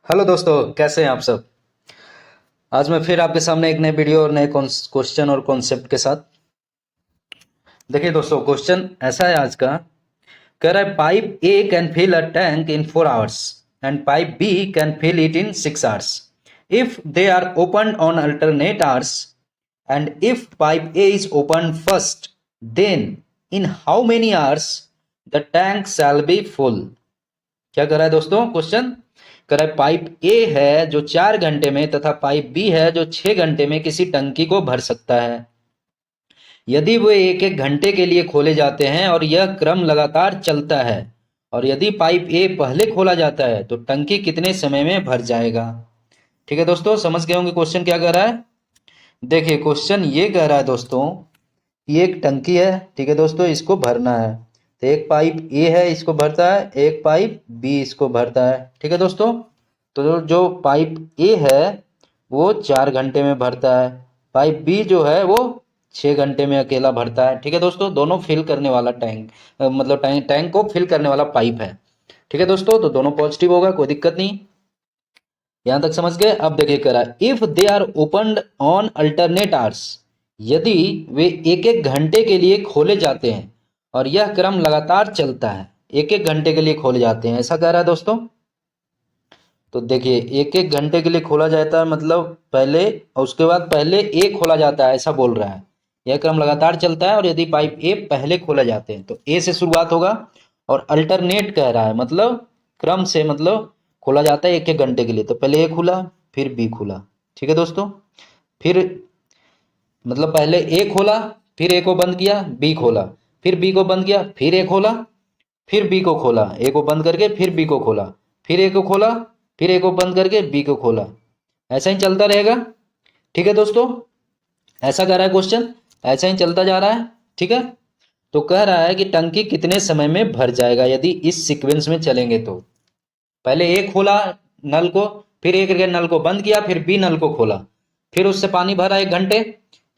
Hello दोस्तों, कैसे हैं आप सब। आज मैं फिर आपके सामने एक नए वीडियो और नए क्वेश्चन और कॉन्सेप्ट के साथ। देखिए दोस्तों, क्वेश्चन ऐसा है आज का। कह रहा है pipe A can fill a tank in 4 hours and pipe B can fill it in 6 hours if they are open on alternate hours and if pipe A is open first then in how many hours the tank shall be full. क्या कर रहा है दोस्तों question. कह रहा है pipe ए है जो 4 घंटे में तथा पाइप बी है जो 6 घंटे में किसी टंकी को भर सकता है। यदि वे एक एक घंटे के लिए खोले जाते हैं और यह क्रम लगातार चलता है और यदि पाइप ए पहले खोला जाता है तो टंकी कितने समय में भर जाएगा। ठीक है दोस्तों, समझ गए होंगे क्वेश्चन क्या कह रहा है। देखिए क्वेश्चन ये कह रहा है दोस्तों, ये एक टंकी है। ठीक है दोस्तों, इसको भरना है तो एक पाइप ए है, इसको भरता है, एक पाइप बी इसको भरता है। ठीक है दोस्तों, तो जो पाइप ए है वो 4 घंटे में भरता है, पाइप बी जो है वो 6 घंटे में अकेला भरता है। ठीक है दोस्तों, दोनों फिल करने वाला टैंक मतलब टैंक को फिल करने वाला पाइप है। ठीक है दोस्तों, तो दोनों पॉजिटिव होगा, कोई दिक्कत नहीं। यहां तक समझ गए। अब देखिए कह रहा है if they are opened on alternate hours, यदि वे एक एक घंटे के लिए खोले जाते हैं और यह क्रम लगातार चलता है, एक एक घंटे के लिए खोले जाते हैं, ऐसा कह रहा है दोस्तों। तो देखिए एक एक घंटे के लिए खोला जाता है मतलब पहले और उसके बाद पहले ए खोला जाता है, ऐसा बोल रहा है। यह क्रम लगातार चलता है और यदि पाइप ए पहले खोले जाते हैं तो ए से शुरुआत होगा और अल्टरनेट कह रहा है मतलब क्रम से, मतलब खोला जाता है एक एक घंटे के लिए, तो पहले ए खुला फिर बी खुला। ठीक है दोस्तों, फिर मतलब पहले ए खोला फिर ए को बंद किया, बी खोला, फिर बी को बंद किया, फिर ए खोला, फिर बी को खोला, ए को बंद करके फिर बी को खोला, फिर ए को खोला, फिर ए को बंद करके बी को खोला। ऐसा ही चलता रहेगा। ठीक है दोस्तों, ऐसा कह रहा है क्वेश्चन, ऐसा ही चलता जा रहा है। ठीक है, तो कह रहा है कि टंकी कितने समय में भर जाएगा यदि इस सीक्वेंस में चलेंगे तो। पहले ए खोला नल को, फिर ए करके नल को बंद किया, फिर बी नल को खोला, फिर उससे पानी भरा 1 घंटे,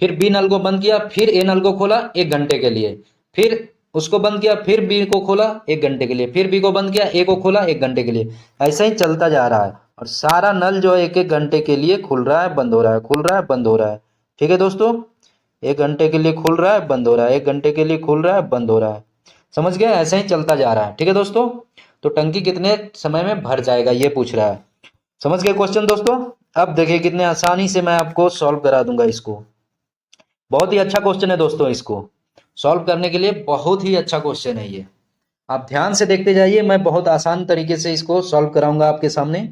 फिर बी नल को बंद किया, फिर ए नल को खोला 1 घंटे के लिए, फिर उसको बंद किया, फिर बी को खोला 1 घंटे के लिए, फिर बी को बंद किया, ए को खोला 1 घंटे के लिए। ऐसा ही चलता जा रहा है और सारा नल जो है एक एक घंटे के लिए खुल रहा है बंद हो रहा है, खुल रहा है बंद हो रहा है। ठीक है दोस्तों, 1 घंटे के लिए खुल रहा है बंद हो रहा है, 1 घंटे के लिए खुल रहा है बंद हो रहा है। समझ गए, ऐसा ही चलता जा रहा है। ठीक है दोस्तों, तो टंकी कितने समय में भर जाएगा ये पूछ रहा है। समझ गए क्वेश्चन दोस्तों। अब देखिए कितने आसानी से मैं आपको सॉल्व करा दूंगा इसको। बहुत ही अच्छा क्वेश्चन है दोस्तों, इसको सॉल्व करने के लिए बहुत ही अच्छा क्वेश्चन है ये। आप ध्यान से देखते जाइए, मैं बहुत आसान तरीके से इसको सॉल्व कराऊंगा आपके सामने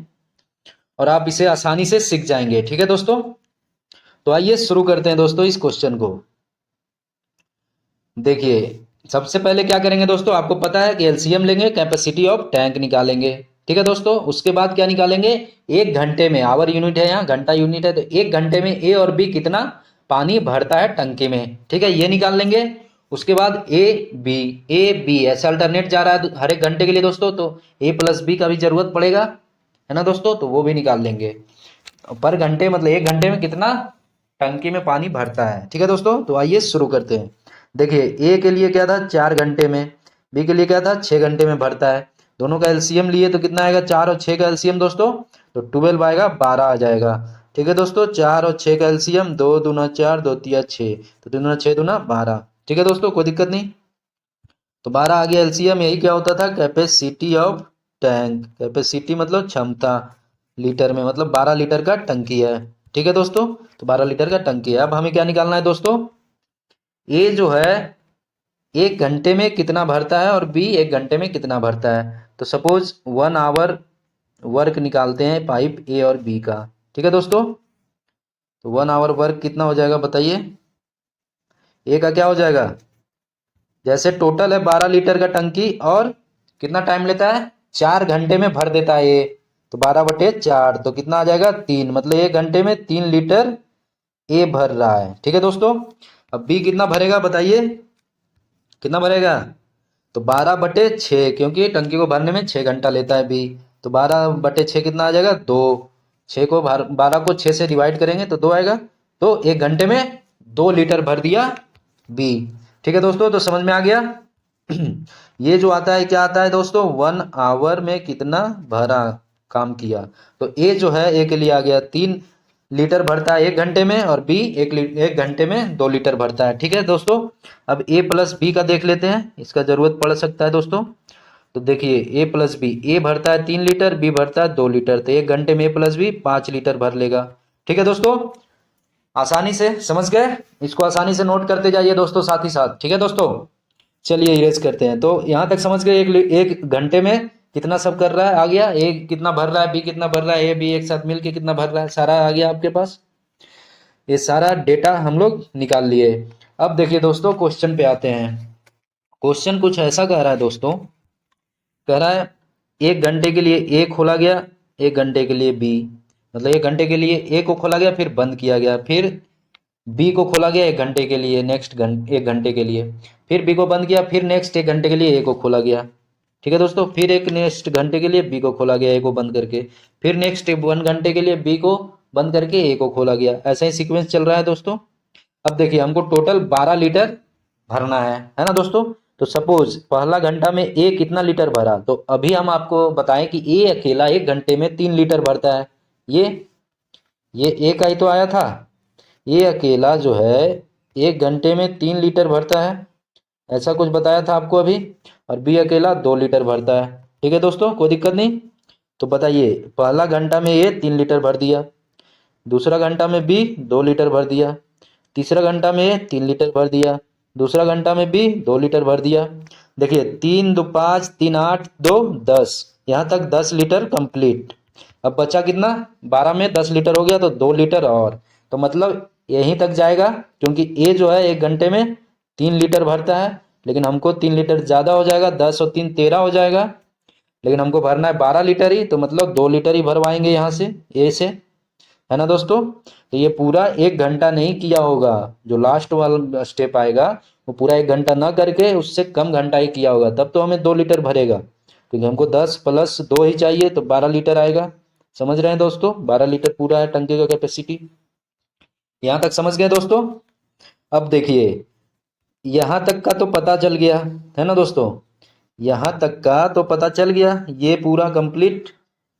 और आप इसे आसानी से सीख जाएंगे। ठीक है दोस्तों, तो आइए शुरू करते हैं दोस्तों इस क्वेश्चन को। देखिए सबसे पहले क्या करेंगे दोस्तों, आपको पता है कि एलसीएम लेंगे, कैपेसिटी ऑफ टैंक निकालेंगे। ठीक है दोस्तों, उसके बाद क्या निकालेंगे, 1 घंटे में, आवर यूनिट है यहाँ, घंटा यूनिट है, तो 1 घंटे में ए और बी कितना पानी भरता है टंकी में। ठीक है, ये निकाल लेंगे। उसके बाद ए बी ऐसे अल्टरनेट जा रहा है हर 1 घंटे के लिए दोस्तों, तो ए प्लस बी का भी जरूरत पड़ेगा, है ना दोस्तों, तो वो भी निकाल लेंगे। पर घंटे मतलब 1 घंटे में कितना टंकी में पानी भरता है। ठीक है दोस्तों, तो आइए शुरू करते हैं। देखिए ए के लिए क्या था 4 घंटे में, बी के लिए क्या था 6 घंटे में भरता है। दोनों का एलसीएम लिए तो कितना आएगा, 4 और 6 का एलसीएम दोस्तों, तो 12 आएगा, 12 आ जाएगा। ठीक है दोस्तों, 4 और 6 का एलसीएम, 2 दूना 4, 2 तिया 6, तो 2 दूना 6 दूना 12। ठीक है दोस्तों, कोई दिक्कत नहीं, तो 12 आ गया एलसीएम। यही क्या होता था, कैपेसिटी ऑफ टैंक। कैपेसिटी मतलब क्षमता, लीटर में मतलब 12 लीटर का टंकी है। ठीक है दोस्तों, तो 12 लीटर का टंकी है। अब हमें क्या निकालना है दोस्तों, ए जो है 1 घंटे में कितना भरता है और बी 1 घंटे में कितना भरता है। तो सपोज 1 आवर वर्क निकालते हैं पाइप ए और बी का। ठीक है दोस्तों, तो 1 आवर वर्क कितना हो जाएगा बताइए, ए का क्या हो जाएगा, जैसे टोटल है 12 लीटर का टंकी और कितना टाइम लेता है, 4 घंटे में भर देता है ये, तो 12/4 तो कितना आ जाएगा 3, मतलब 1 घंटे में 3 लीटर ए भर रहा है। ठीक है दोस्तों, अब बी कितना भरेगा बताइए, कितना भरेगा, तो 12/6, क्योंकि टंकी को भरने में 6 घंटा लेता है बी, तो 12/6 कितना आ जाएगा 2। 12 को 6 से डिवाइड करेंगे तो 2 आएगा, तो 1 घंटे में 2 लीटर भर दिया बी। ठीक है दोस्तों, तो समझ में आ गया। ये जो आता है क्या आता है दोस्तों, 1 आवर में कितना भरा, काम किया। तो ए जो है, ए के लिए आ गया 3 लीटर भरता है 1 घंटे में, और बी 1 घंटे में 2 लीटर भरता है। ठीक है दोस्तों, अब ए प्लस बी का देख लेते हैं, इसका जरूरत पड़ सकता है दोस्तों। तो देखिए ए प्लस बी, ए भरता है 3 लीटर, बी भरता है 2 लीटर, तो 1 घंटे में ए प्लस बी 5 लीटर भर लेगा। ठीक है दोस्तों, आसानी से समझ गए, इसको आसानी से नोट करते जाइए दोस्तों साथ ही साथ। ठीक है दोस्तों, चलिए इरेज करते हैं। तो यहां तक समझ गए, एक घंटे में कितना सब कर रहा है आ गया, ए कितना भर रहा है, बी कितना भर रहा है, ए बी एक साथ मिलके कितना भर रहा है, सारा आ गया आपके पास। ये सारा डेटा हम लोग निकाल लिए। अब देखिए दोस्तों, क्वेश्चन पे आते हैं। क्वेश्चन कुछ ऐसा कह रहा है दोस्तों, कह रहा है 1 घंटे के लिए ए खोला गया, 1 घंटे के लिए बी, मतलब 1 घंटे के लिए ए को खोला गया, फिर बंद किया गया, फिर बी को खोला गया 1 घंटे के लिए, नेक्स्ट 1 घंटे के लिए, फिर बी को बंद किया, फिर नेक्स्ट 1 घंटे के लिए ए को खोला गया। ठीक है दोस्तों, फिर एक नेक्स्ट घंटे के लिए बी को खोला गया ए को बंद करके, फिर नेक्स्ट 1 घंटे के लिए बी को बंद करके ए को खोला गया। ऐसा ही सीक्वेंस चल रहा है दोस्तों। अब देखिए हमको टोटल 12 लीटर भरना है ना दोस्तों। तो सपोज पहला घंटा में ए कितना लीटर भरा, तो अभी हम आपको बताएं कि ए अकेला 1 घंटे में 3 लीटर भरता है। ये ए का ही तो आया था, ये अकेला जो है 1 घंटे में 3 लीटर भरता है, ऐसा कुछ बताया था आपको अभी। और बी अकेला 2 लीटर भरता है। ठीक है दोस्तों, कोई दिक्कत नहीं। तो बताइए, पहला घंटा में ए 3 लीटर भर दिया, दूसरा घंटा में बी 2 लीटर भर दिया, तीसरा घंटा में ए 3 लीटर भर दिया, दूसरा घंटा में बी 2 लीटर भर दिया। देखिए 3 2 5 3 8 2 10, यहाँ तक 10 लीटर कंप्लीट। अब बचा कितना, 12 में 10 लीटर हो गया, तो 2 लीटर और, तो मतलब यहीं तक जाएगा, क्योंकि ए जो है 1 घंटे में 3 लीटर भरता है, लेकिन हमको 3 लीटर ज़्यादा हो जाएगा, 10 और 3 13 हो जाएगा, लेकिन हमको भरना है 12 लीटर ही, तो मतलब 2 लीटर ही भरवाएंगे यहाँ से ए से, है ना दोस्तों। तो ये पूरा 1 घंटा नहीं किया होगा, जो लास्ट वाला स्टेप आएगा वो पूरा 1 घंटा ना करके उससे कम घंटा ही किया होगा, तब तो हमें 2 लीटर भरेगा, क्योंकि हमको 10 प्लस 2 ही चाहिए, तो 12 लीटर आएगा। समझ रहे हैं दोस्तों, 12 लीटर पूरा है टंकी का कैपेसिटी। यहाँ तक समझ गए दोस्तों। अब देखिए यहाँ तक का तो पता चल गया, है ना दोस्तों, यहाँ तक का तो पता चल गया। ये पूरा कंप्लीट,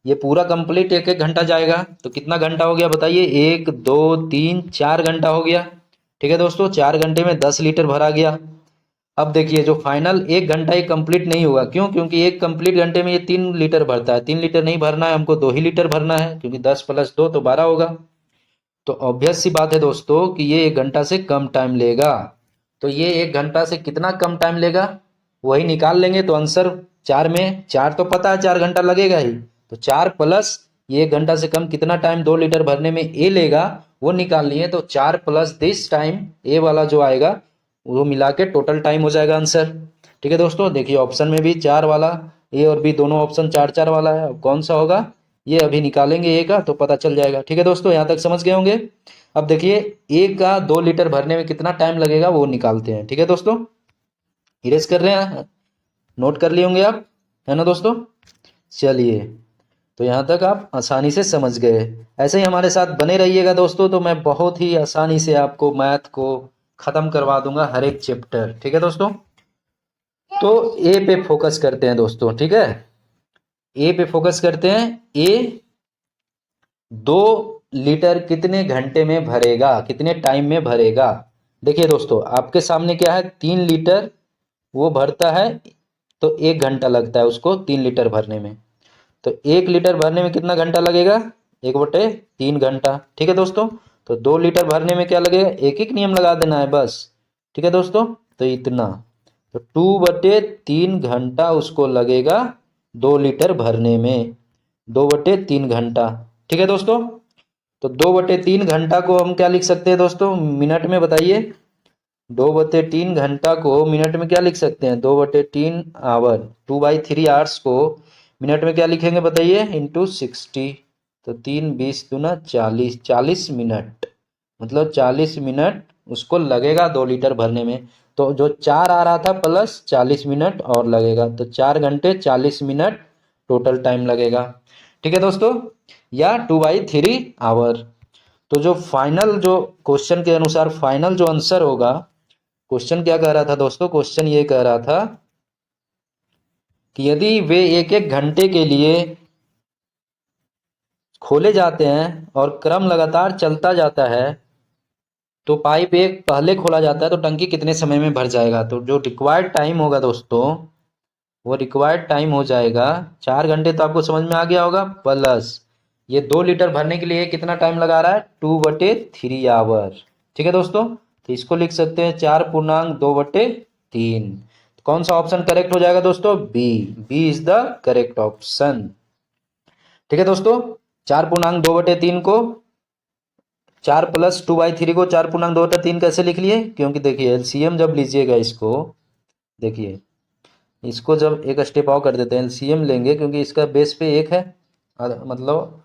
ये पूरा कंप्लीट 1 1 घंटा जाएगा, तो कितना घंटा हो गया बताइए, 1 2 3 4 घंटा हो गया। ठीक है दोस्तों, 4 घंटे में 10 लीटर भरा गया। अब देखिए जो फाइनल 1 घंटा ही कंप्लीट नहीं होगा, क्यों, क्योंकि एक कंप्लीट घंटे में ये 3 लीटर भरता है, 3 लीटर नहीं भरना है हमको, 2 ही लीटर भरना है, क्योंकि 10 प्लस 2 तो 12 होगा। तो ऑब्वियस सी बात है दोस्तों कि ये 1 घंटा से कम टाइम लेगा। तो ये 1 घंटा से कितना कम टाइम लेगा वही निकाल लेंगे, तो आंसर 4 में 4 तो पता है 4 घंटा लगेगा ही, तो 4 प्लस ये 1 घंटा से कम कितना टाइम 2 लीटर भरने में ए लेगा वो निकाल लिए, तो 4 प्लस दिस टाइम ए वाला जो आएगा वो मिला के टोटल टाइम हो जाएगा आंसर। ठीक है दोस्तों, देखिए ऑप्शन में भी 4 वाला, ए और बी दोनों ऑप्शन 4 4 वाला है, अब कौन सा होगा ये अभी निकालेंगे ए का तो पता चल जाएगा। ठीक है दोस्तों, यहाँ तक समझ गए होंगे। अब देखिए ए का 2 लीटर भरने में कितना टाइम लगेगा वो निकालते हैं। ठीक है दोस्तों, इरेज कर रहे हैं, नोट कर लिए होंगे आप, है ना दोस्तों। चलिए, तो यहाँ तक आप आसानी से समझ गए। ऐसे ही हमारे साथ बने रहिएगा दोस्तों, तो मैं बहुत ही आसानी से आपको मैथ को ख़त्म करवा दूंगा हर एक चैप्टर। ठीक है दोस्तों, तो ए पे फोकस करते हैं दोस्तों। ठीक है, ए पे फोकस करते हैं। ए 2 लीटर कितने घंटे में भरेगा, कितने टाइम में भरेगा। देखिए दोस्तों आपके सामने क्या है, 3 लीटर वो भरता है, तो 1 घंटा लगता है उसको 3 लीटर भरने में, तो 1 लीटर भरने में कितना घंटा लगेगा, 1/3 घंटा। ठीक है दोस्तों, तो 2 लीटर भरने में क्या लगेगा, एक एक नियम लगा देना है बस। ठीक है दोस्तों, तो इतना, तो 2/3 घंटा उसको लगेगा 2 लीटर भरने में, 2/3 घंटा। ठीक है दोस्तों, तो 2/3 घंटा को हम क्या लिख सकते हैं दोस्तों, मिनट में बताइए। 2/3 घंटा को मिनट में क्या लिख सकते हैं, 2/3 आवर, 2/3 आवर्स को मिनट में क्या लिखेंगे बताइए, इंटू 60, तो 3 20 दूना 40, 40 मिनट, मतलब 40 मिनट उसको लगेगा 2 लीटर भरने में। तो जो 4 आ रहा था प्लस 40 मिनट और लगेगा, तो 4 घंटे 40 मिनट टोटल टाइम लगेगा। ठीक है दोस्तों, या 2/3 आवर। तो जो फाइनल, जो क्वेश्चन के अनुसार फाइनल जो आंसर होगा, क्वेश्चन क्या कह रहा था दोस्तों, क्वेश्चन ये कह रहा था कि यदि वे 1 1 घंटे के लिए खोले जाते हैं और क्रम लगातार चलता जाता है तो पाइप एक पहले खोला जाता है तो टंकी कितने समय में भर जाएगा। तो जो रिक्वायर्ड टाइम होगा दोस्तों, वो रिक्वायर्ड टाइम हो जाएगा 4 घंटे। तो आपको समझ में आ गया होगा। प्लस ये 2 लीटर भरने के लिए कितना टाइम लगा रहा है, 2/3 आवर। ठीक है दोस्तों, तो इसको लिख सकते हैं 4.2/3। कौन सा ऑप्शन करेक्ट हो जाएगा दोस्तों, B. B is the correct option. ठीक है दोस्तों, 4.2/3 को 4+2/3 को 4.2/3 कैसे लिख लिए, क्योंकि देखिए एलसीएम जब लीजिएगा इसको, देखिए इसको जब एक स्टेप और कर देते हैं, एलसीएम लेंगे क्योंकि इसका बेस पे एक है, मतलब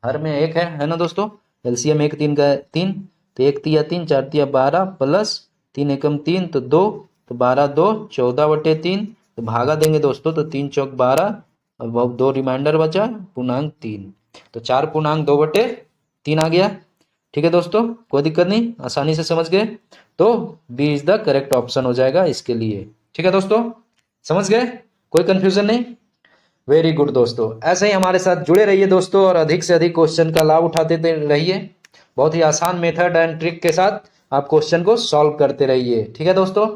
हर में एक है ना दोस्तों। एलसीएम एक तीन का है 3, तो 1 तिया 3, 4 तिया 12 प्लस 3 एकम 3 तो 2, तो 12 2 14/3। तो भागा देंगे दोस्तों तो 3 चौक 12, अब 2 रिमाइंडर बचा पूर्णांक 3, तो 4.2/3 आ गया। ठीक है दोस्तों, कोई दिक्कत नहीं, आसानी से समझ गए। तो B is the correct option हो जाएगा इसके लिए। ठीक है दोस्तों, समझ गए, कोई कंफ्यूजन नहीं। वेरी गुड दोस्तों, ऐसे ही हमारे साथ जुड़े रहिए दोस्तों और अधिक से अधिक क्वेश्चन का लाभ उठाते रहिए। बहुत ही आसान मेथड एंड ट्रिक के साथ आप क्वेश्चन को सॉल्व करते रहिए। ठीक है दोस्तों,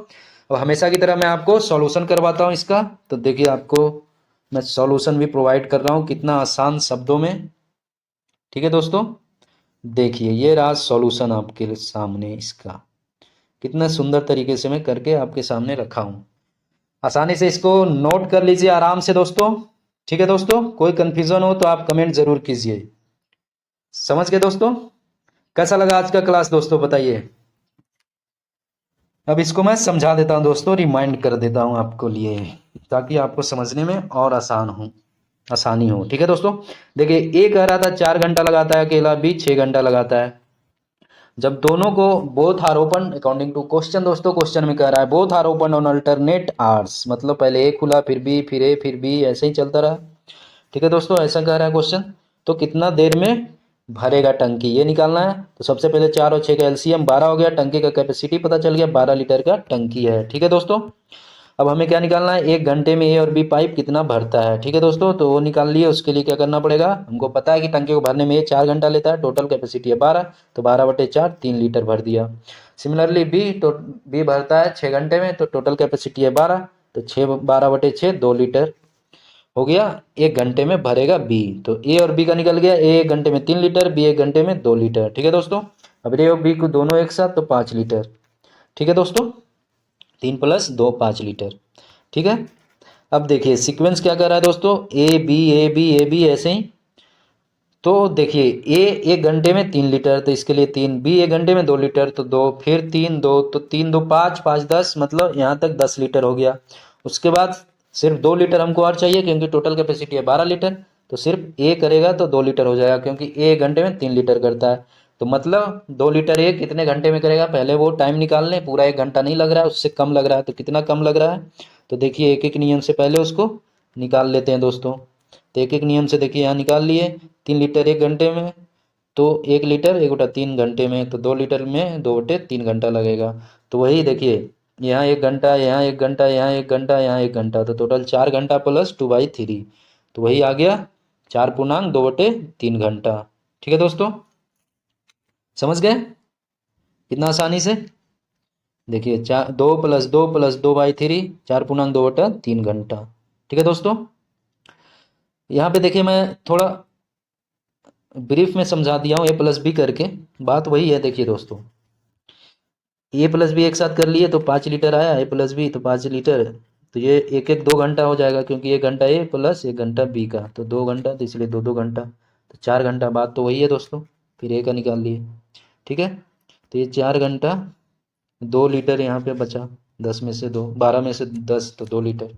और हमेशा की तरह मैं आपको सॉल्यूशन करवाता हूं इसका। तो देखिए आपको मैं सॉल्यूशन भी प्रोवाइड कर रहा हूं कितना आसान शब्दों में। ठीक है दोस्तों, देखिए ये रहा सॉल्यूशन आपके सामने, इसका कितना सुंदर तरीके से मैं करके आपके सामने रखा हूं। आसानी से इसको नोट कर लीजिए आराम से दोस्तों। ठीक है दोस्तों, कोई कंफ्यूजन हो तो आप कमेंट जरूर कीजिए। समझ गए दोस्तों, कैसा लगा आज का क्लास दोस्तों, बताइए। अब इसको मैं समझा देता हूं दोस्तों, रिमाइंड कर देता हूं आपको लिए, ताकि आपको समझने में और आसानी हो। ठीक है दोस्तों, देखिए ए कह रहा था 4 घंटा लगाता है अकेला, बी 6 घंटा लगाता है। जब दोनों को both are open according to question दोस्तों, क्वेश्चन में कह रहा है both are open on alternate hours, मतलब पहले ए खुला फिर बी फिर ए फिर बी, ऐसे ही चलता रहा। ठीक है दोस्तों, ऐसा कह रहा है क्वेश्चन। तो कितना देर में भरेगा टंकी, ये निकालना है। तो सबसे पहले 4 और 6 का एलसीएम 12 हो गया, टंकी का कैपेसिटी पता चल गया, 12 लीटर का टंकी है। ठीक है दोस्तों, अब हमें क्या निकालना है, 1 घंटे में ए और बी पाइप कितना भरता है। ठीक है दोस्तों, तो वो निकाल लिए। उसके लिए क्या करना पड़ेगा, हमको पता है कि टंकी को भरने में ये 4 घंटा लेता है, टोटल कैपेसिटी है 12, तो 12/4 3 लीटर भर दिया। सिमिलरली बी भरता है 6 घंटे में, तो टोटल कैपेसिटी है 12, तो 12/6 2 लीटर हो गया। 1 घंटे में भरेगा बी, तो ए और बी का निकल गया, ए 1 घंटे में 3 लीटर, बी 1 घंटे में 2 लीटर। ठीक है दोस्तों, अब ए और बी को दोनों एक साथ तो 5 लीटर। ठीक है दोस्तों, 3 + 2 5 लीटर। ठीक है, अब देखिए सीक्वेंस क्या कर रहा है दोस्तों, A B A B A B ऐसे ही। तो देखिए ए 1 घंटे में 3 लीटर, तो इसके लिए 3, बी 1 घंटे में 2 लीटर, तो 2 फिर 3 2, तो 3 2 5 5 10, मतलब यहाँ तक 10 लीटर हो गया। उसके बाद सिर्फ 2 लीटर हमको और चाहिए, क्योंकि टोटल कैपेसिटी है 12 लीटर, तो सिर्फ ए करेगा तो 2 लीटर हो जाएगा, क्योंकि ए 1 घंटे में 3 लीटर करता है। तो मतलब 2 लीटर ए कितने घंटे में करेगा, पहले वो टाइम निकाल लें। पूरा 1 घंटा नहीं लग रहा है, उससे कम लग रहा है, तो कितना कम लग रहा है। तो देखिए एक एक नियम से पहले उसको निकाल लेते हैं दोस्तों। तो एक एक नियम से देखिए यहाँ निकाल लिए। 3 लीटर 1 घंटे में, तो 1 लीटर 1/3 घंटे में, तो 2 लीटर में 2/3 घंटा लगेगा। तो वही देखिए यहाँ 1 घंटा, यहाँ 1 घंटा, यहाँ 1 घंटा, यहाँ 1 घंटा, तो टोटल 4 घंटा प्लस 2/3, तो वही आ गया 4.2/3 घंटा। ठीक है दोस्तों, समझ गए कितना आसानी से। देखिए 2 + 2 + 2/3, 4.2/3 घंटा। ठीक है दोस्तों, यहाँ पे देखिए मैं थोड़ा ब्रीफ में समझा दिया हूँ, A+B करके। बात वही है, देखिए दोस्तों A+B एक साथ कर लिए तो 5 लीटर आया, A+B तो 5 लीटर। तो ये एक एक 2 घंटा हो जाएगा, क्योंकि 1 घंटा ए प्लस 1 घंटा बी का, तो 2 घंटा, तो इसलिए 2 2 घंटा, तो 4 घंटा। बात तो वही है दोस्तों, फिर ए का निकाल लिए। ठीक है, तो ये 4 घंटा 2 लीटर यहाँ पे बचा, 10 में से 2, 12 में से 10, तो 2 लीटर।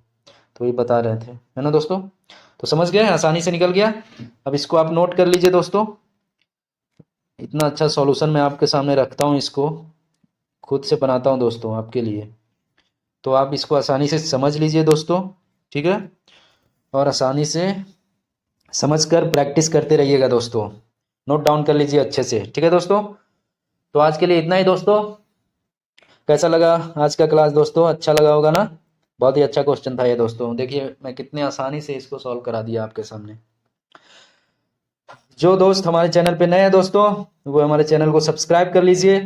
तो ये बता रहे थे, है ना दोस्तों। तो समझ गए, आसानी से निकल गया। अब इसको आप नोट कर लीजिए दोस्तों। इतना अच्छा सॉल्यूशन मैं आपके सामने रखता हूँ, इसको खुद से बनाता हूँ दोस्तों आपके लिए, तो आप इसको आसानी से समझ लीजिए दोस्तों। ठीक है, और आसानी से समझकर प्रैक्टिस करते रहिएगा दोस्तों। नोट डाउन कर लीजिए अच्छे से। ठीक है दोस्तों, तो आज के लिए इतना ही दोस्तों। कैसा लगा आज का क्लास दोस्तों, अच्छा लगा होगा ना। बहुत ही अच्छा क्वेश्चन था ये दोस्तों, देखिए मैं कितने आसानी से इसको सॉल्व करा दिया आपके सामने। जो दोस्त हमारे चैनल पे नए हैं दोस्तों, वो हमारे चैनल को सब्सक्राइब कर लीजिए,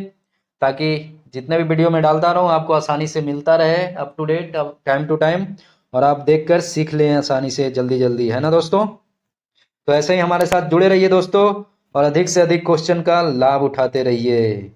ताकि जितने भी वीडियो मैं डालता रहूँ आपको आसानी से मिलता रहे, up to date, time to time, और आप देखकर सीख लें आसानी से, जल्दी जल्दी, है ना दोस्तों। तो ऐसे ही हमारे साथ जुड़े रहिए दोस्तों, और अधिक से अधिक क्वेश्चन का लाभ उठाते रहिए।